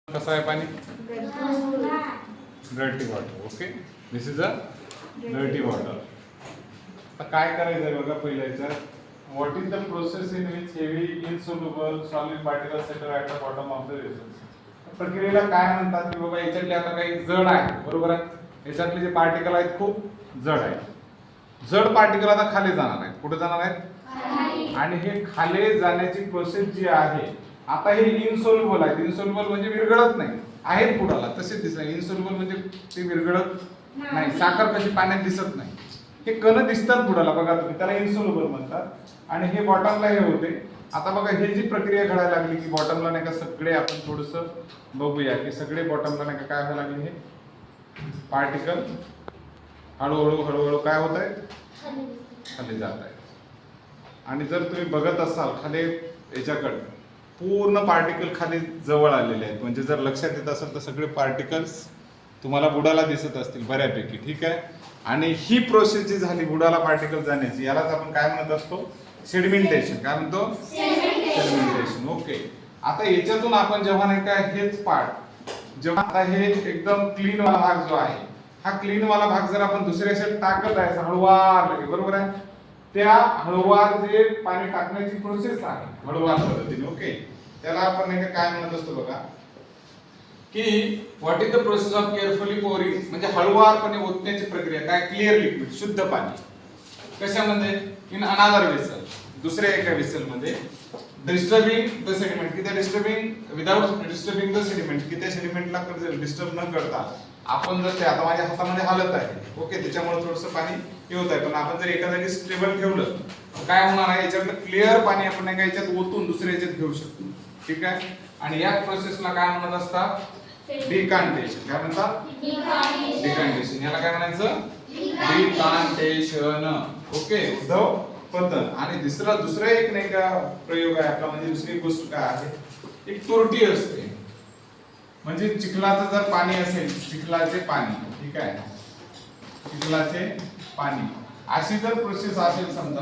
कसं आहे पाणी? Dirty water. Okay, this is a dirty water. आता काय करायचं आहे बघा. पहिल्याच्या what is the process in which heavy insoluble solid particle settle at the bottom of the vessel. प्रक्रियेला काय म्हणतात की बाबा याच्यातले आता काही जड आहे, बरोबर आहे. याच्यातले जे पार्टिकल आहेत खूप जड आहेत. जड पार्टिकल आता खाली जाणार आहेत. कुठे जाणार आहेत? आणि हे खाली जाण्याची प्रोसेस जी आहे, आता हे इनसोल्युबल आहे. इनसोल्युबल म्हणजे विरघळत नाही, आहेत बुडाला तसेच दिसत. इनसोल्युबल म्हणजे ते विरघळत नाही. साखर कशी पाण्यात दिसत नाही, हे कण दिसतात बुडाला बघा तुम्ही, त्याला इनसोल्युबल म्हणतात. आणि हे बॉटमला हे होते. आता बघा हे जी प्रक्रिया घडायला लागली की बॉटमला नाही का सगळे, आपण थोडस बघूया की सगळे बॉटमला नाही का काय व्हायला लागले, हे पार्टिकल हळूहळू हळूहळू काय होत आहे, खाली जात आहे. आणि जर तुम्ही बघत असाल खाली याच्याकडे, पूर्ण पार्टिकल खाली जवळ आलेले आहेत. म्हणजे जर लक्षात येत असेल तर सगळे पार्टिकल्स तुम्हाला बुडाला दिसत असतील बऱ्यापैकी, ठीक आहे. आणि ही प्रोसेस जी झाली बुडाला पार्टिकल जाण्याची, यालाच आपण काय म्हणत असतो, सेडिमेंटेशन. काय म्हणतो? सेडिमेंटेशन. ओके. आता याच्यातून आपण जेव्हा नाही का हेच पार्ट, जेव्हा आता हे एकदम क्लीन वाला भाग जो आहे, हा क्लीन वाला भाग जर आपण दुसऱ्या साईड टाकत आहे हळूवार लगे, बरोबर आहे, त्या हळूवार जे पाणी टाकण्याची प्रोसेस आहे हळूवार पद्धतीने, ओके, त्याला आपण नाही का काय म्हणत असतो बघा की what is the process of carefully pouring. म्हणजे हळूवारपणे ओतण्याची प्रक्रिया. काय? क्लिअर लिक्विड, शुद्ध पाणी. कशामध्ये? इन अनादर वेसल, दुसऱ्या एका वेसल मध्ये. डिस्टर्बिंग द सेडिमेंट, की त्या disturbing without disturbing the sediment, की त्या सेडिमेंटला डिस्टर्ब न करता आपण जर ते आता माझ्या हातामध्ये हालत आहे, ओके, त्याच्यामुळे थोडंसं पाणी हे होत आहे. पण आपण जर एका जागी स्टेबल ठेवलं काय होणार आहे, याच्यातलं क्लिअर पाणी आपण नाही का याच्यात ओतून दुसऱ्या याच्यात घेऊ शकतो, ठीक आहे. आणि या प्रोसेसला काय म्हणत असतात? डिकांटेशन. काय म्हणतात? डिकांटेशन. याला काय म्हणायचं? डिकांटेशन. ओके, उद्धव पद्धत. आणि दुसरा एक नाही का प्रयोग आहे आपला, म्हणजे दुसरी गोष्ट काय आहे, एक तुरटी असते. म्हणजे चिखलाचं जर पाणी असेल, चिखलाचे पाणी, ठीक आहे, चिखलाचे पाणी, अशी जर प्रोसेस असेल समजा,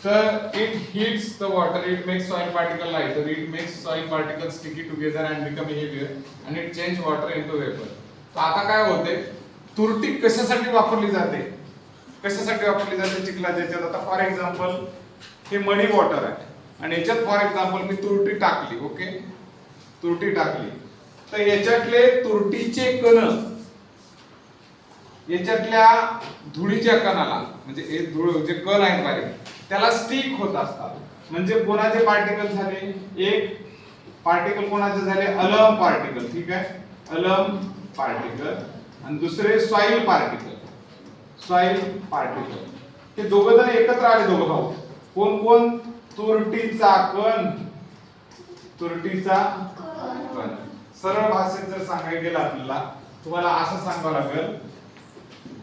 तर it heats the water, it makes soil particle lighter, it makes soil particle sticky together and become heavier and it change water into vapour. तर आता काय होते, तुरटी कशासाठी वापरली जाते? कशासाठी वापरली जाते चिखलाच्या याच्यात? आता फॉर एक्झाम्पल हे मडी वॉटर आहे आणि याच्यात फॉर एक्झाम्पल मी तुरटी टाकली, ओके, तुरटी टाकली, तर याच्यातले तुरटीचे कण याच्यातल्या धुळीच्या कणाला, म्हणजे हे धूळ जे कण आहेत बारीक, त्याला स्टिक होत असतात. म्हणजे कोणाचे पार्टिकल झाले? एक पार्टिकल कोणाचे झाले? अलम पार्टिकल, ठीक आहे, अलम पार्टिकल. आणि दुसरे सॉइल पार्टिकल, सॉइल पार्टिकल. हे दोघं जण एकत्र आले, दोघं भाऊ. कोण कोण? तुरटीचा कण, तुरटीचा कण. सरळ भाषेत जर सांगायला गेलं आपल्याला, तुम्हाला असं सांगावं लागेल,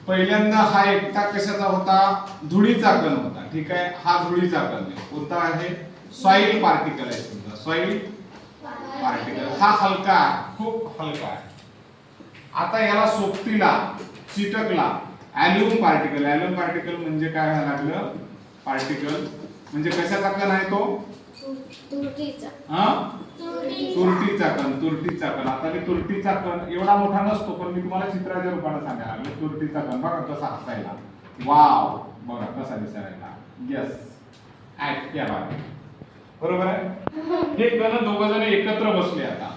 पहिल्यांदा हा एकटा कशाचा होता? धुळीचा कण होता, ठीक आहे. हा धुळीचा कण कोणता आहे? सॉइल पार्टिकल आहे समजा, सॉइल पार्टिकल. हा हलका आहे, खूप हलका आहे. आता याला सोबतीला चिटकला ॲल्युम पार्टिकल. ॲल्युम पार्टिकल म्हणजे काय व्हायला लागलं? पार्टिकल म्हणजे कशाचा कण आहे तो? तुरटीचा. तुरटीचा कण, तुरटीचा कण. आता मी तुरटीचा कण एवढा मोठा नसतो, पण मी तुम्हाला चित्राच्या रूपाने सांगायला लागलो. तुरटीचा कण बघा कसा हसायला, वाव, बघा कसा दिसायला. यस, ऍक्ट या बाबा, बरोबर आहे. हे कण दोघं जण एकत्र बसले. आता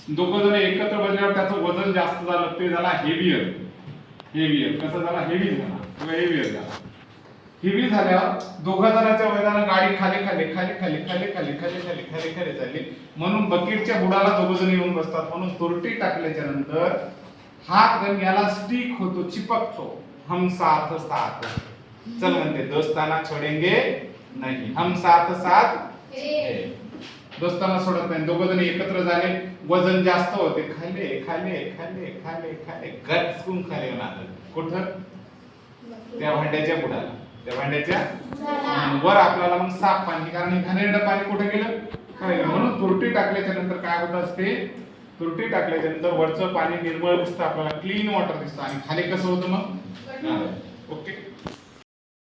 दोघं जण एकत्र बसल्यावर त्याचं वजन जास्त झालं, ते झाला हेवियर. हेवियर कसं झाला? हेवी झाला किंवा हेवियर झाला. हेवी झाल्यावर दोघा जणांच्या वजनाने गाडी खाली खाली खाली खाली खाली खाली खाली खाली खाली खाली झाली. म्हणून बकेटच्या बुडाला दोघ जण येऊन बसतात. म्हणून तुरटी टाकल्याच्या नंतर हा कण याला स्टिक होतो, चिपकतो. हम साथ साथ चल म्हणते, दोस्ताना छोडेंगे नाही, हम साथ साथ है. दोस्ताना सोडत नाही. दोघ जण एकत्र झाले, वजन जास्त होते, खाले खाले खाले खाले खाले गचकून खाली होणार. कुठं? त्या भांड्याच्या बुडाला, त्या भांड्याच्या वर आपल्याला मग साफ पाणी, कारण हे घाणेरडं पाणी कुठे गेलं? खाली. म्हणून तुरटी टाकल्याच्या नंतर काय होत असते? तुरटी टाकल्याच्या नंतर वरचं पाणी निर्मळ दिसतं आपल्याला, क्लीन वॉटर दिसतं. आणि खाली कसं होतं मग? ओके.